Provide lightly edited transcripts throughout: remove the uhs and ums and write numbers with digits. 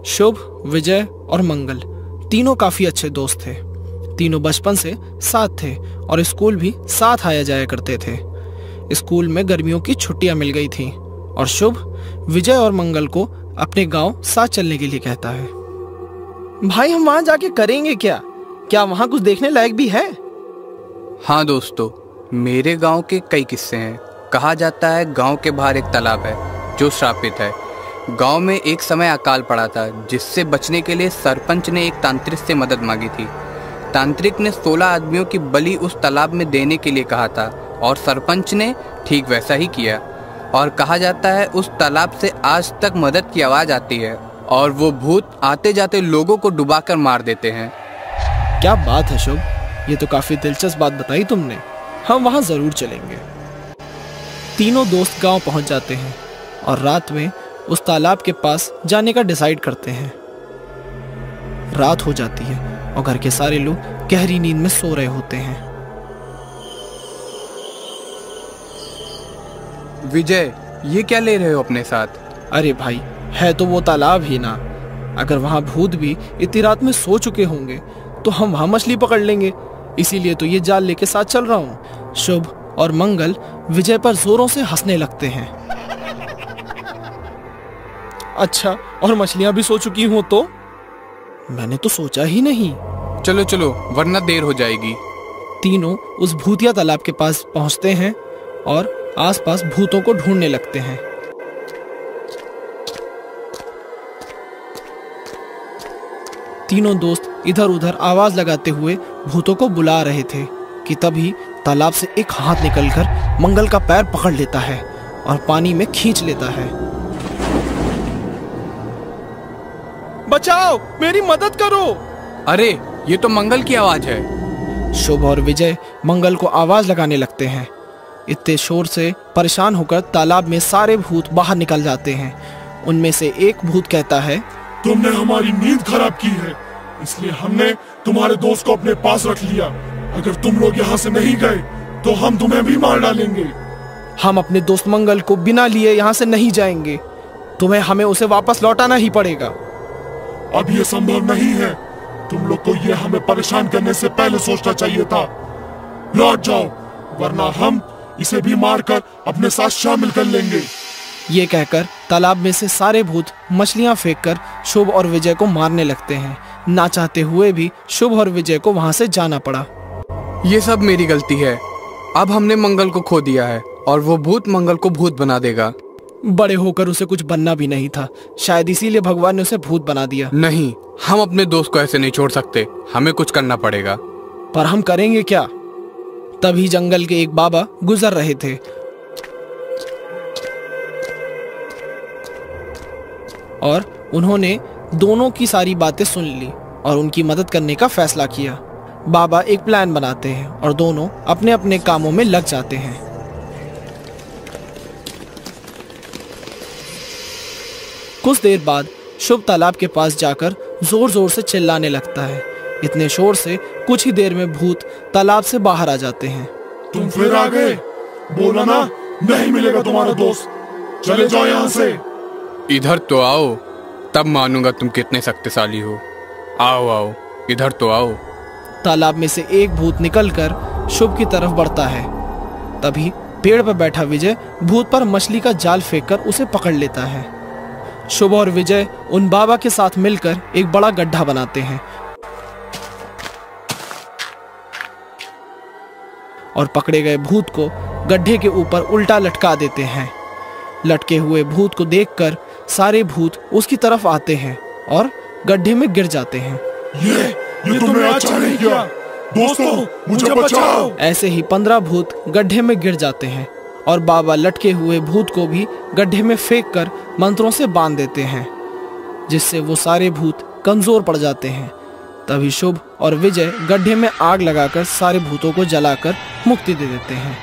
शुभ, विजय और मंगल तीनों काफी अच्छे दोस्त थे। तीनों बचपन से साथ थे और स्कूल भी साथ आया जाया करते थे। स्कूल में गर्मियों की छुट्टियां मिल गई थीं और शुभ विजय और मंगल को अपने गांव साथ चलने के लिए कहता है। भाई, हम वहां जाके करेंगे क्या? क्या वहां कुछ देखने लायक भी है? हाँ दोस्तों, मेरे गांव के कई किस्से हैं। कहा जाता है गांव के बाहर एक तालाब है जो श्रापित है। गांव में एक समय अकाल पड़ा था, जिससे बचने के लिए सरपंच ने एक तांत्रिक से मदद मांगी थी। तांत्रिक ने 16 आदमियों की बलि उस तालाब में देने के लिए कहा था और सरपंच ने ठीक वैसा ही किया। और कहा जाता है उस तालाब से आज तक मदद की आवाज़ आती है और वो भूत आते जाते लोगों को डुबाकर मार देते हैं। क्या बात है शुभ, ये तो काफी दिलचस्प बात बताई तुमने। हम वहां जरूर चलेंगे। तीनों दोस्त गांव पहुंच जाते हैं और रात में उस तालाब के पास जाने का डिसाइड करते हैं। रात हो जाती है और घर के सारे लोग गहरी नींद में सो रहे होते हैं। विजय, ये क्या ले रहे हो अपने साथ? अरे भाई, है तो वो तालाब ही ना। अगर वहां भूत भी इतनी रात में सो चुके होंगे तो हम वहां मछली पकड़ लेंगे। इसीलिए तो ये जाल लेके साथ चल रहा हूँ। शुभ और मंगल विजय पर जोरों से हंसने लगते हैं। अच्छा, और मछलियां भी सो चुकी हूं तो? मैंने तो सोचा ही नहीं। चलो चलो, वरना देर हो जाएगी। तीनों उस भूतिया तालाब के पास पहुंचते हैं और आसपास भूतों को ढूंढने लगते हैं। तीनों दोस्त इधर उधर आवाज लगाते हुए भूतों को बुला रहे थे कि तभी तालाब से एक हाथ निकलकर मंगल का पैर पकड़ लेता है और पानी में खींच लेता है। बचाओ, मेरी मदद करो। अरे, ये तो मंगल की आवाज है। शुभ और विजय मंगल को आवाज लगाने लगते हैं। इतने शोर से परेशान होकर तालाब में सारे भूत बाहर निकल जाते हैं। उनमें से एक भूत कहता है, तुमने हमारी नींद खराब की है, इसलिए हमने तुम्हारे दोस्त को अपने पास रख लिया। अगर तुम लोग यहाँ से नहीं गए तो हम तुम्हें भी मार डालेंगे। हम अपने दोस्त मंगल को बिना लिए यहाँ से नहीं जाएंगे। तुम्हें हमें उसे वापस लौटाना ही पड़ेगा। अब ये संभव नहीं है। तुम लोग को ये हमें परेशान करने से पहले सोचना चाहिए था। लौट जाओ, वरना हम इसे भी मारकर अपने साथ शामिल कर लेंगे। ये कहकर तालाब में से सारे भूत मछलियां फेंककर शुभ और विजय को मारने लगते हैं। ना चाहते हुए भी शुभ और विजय को वहां से जाना पड़ा। ये सब मेरी गलती है। अब हमने मंगल को खो दिया है और वो भूत मंगल को भूत बना देगा। बड़े होकर उसे कुछ बनना भी नहीं था, शायद इसीलिए भगवान ने उसे भूत बना दिया। नहीं, हम अपने दोस्त को ऐसे नहीं छोड़ सकते। हमें कुछ करना पड़ेगा। पर हम करेंगे क्या? तभी जंगल के एक बाबा गुजर रहे थे और उन्होंने दोनों की सारी बातें सुन ली और उनकी मदद करने का फैसला किया। बाबा एक प्लान बनाते हैं और दोनों अपने अपने कामों में लग जाते हैं। कुछ देर बाद शुभ तालाब के पास जाकर जोर जोर से चिल्लाने लगता है। इतने शोर से कुछ ही देर में भूत तालाब से बाहर आ जाते हैं। तुम फिर आ गए? बोला ना, नहीं मिलेगा तुम्हारा दोस्त। चले जाओ यहाँ से। इधर तो आओ, तब मानूंगा तुम कितने शक्तिशाली हो। आओ आओ, इधर तो आओ। तालाब में से एक भूत निकलकर शुभ की तरफ बढ़ता है। तभी पेड़ पर बैठा विजय भूत पर मछली का जाल फेंककर उसे पकड़ लेता है। शुभ और विजय उन बाबा के साथ मिलकर एक बड़ा गड्ढा बनाते हैं और पकड़े गए भूत को गड्ढे के ऊपर उल्टा लटका देते हैं। लटके हुए भूत को देखकर सारे भूत उसकी तरफ आते हैं और गड्ढे में गिर जाते हैं। ये तुमने अच्छा नहीं किया। दोस्तों, मुझे बचाओ। ऐसे ही 15 भूत गड्ढे में गिर जाते हैं और बाबा लटके हुए भूत को भी गड्ढे में फेंककर मंत्रों से बांध देते हैं, जिससे वो सारे भूत कमजोर पड़ जाते हैं। तभी शुभ और विजय गड्ढे में आग लगाकर सारे भूतों को जलाकर मुक्ति दे देते हैं।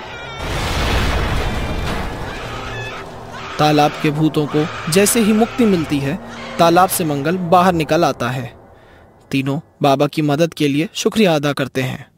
तालाब के भूतों को जैसे ही मुक्ति मिलती है, तालाब से मंगल बाहर निकल आता है। तीनों बाबा की मदद के लिए शुक्रिया अदा करते हैं।